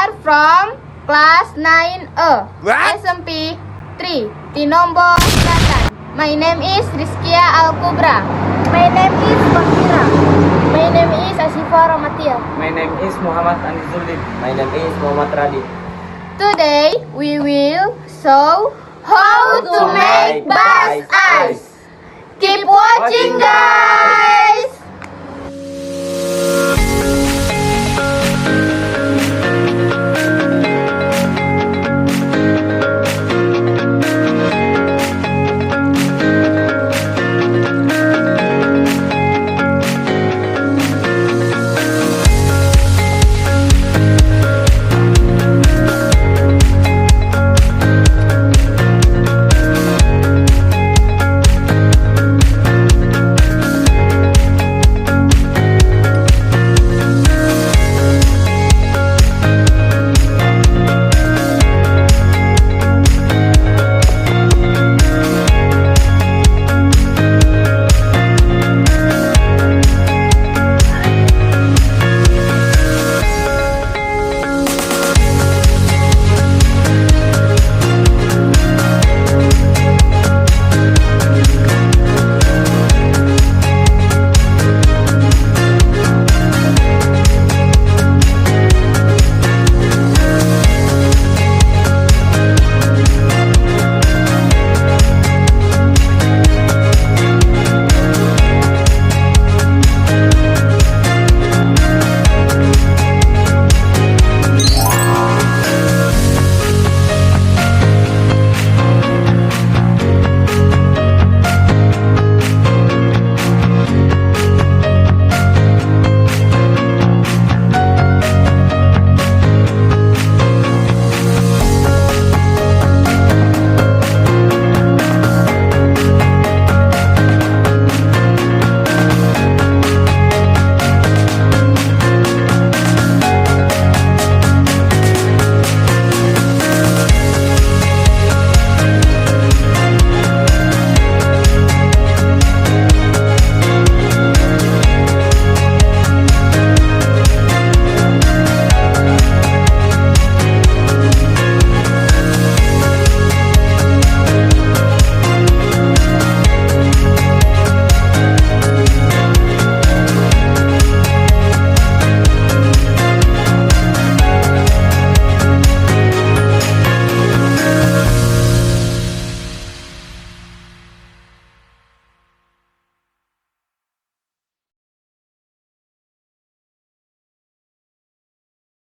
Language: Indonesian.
are from class 9A, SMP 3, Tinombong, Selatan. My name is Rizkia Al-Kubra. My name is Fakira. My name is Asifa Ramatia. My name is Muhammad Anizuddin. My name is Muhammad Radit. Today we will show how to make bus ice. Keep watching, guys!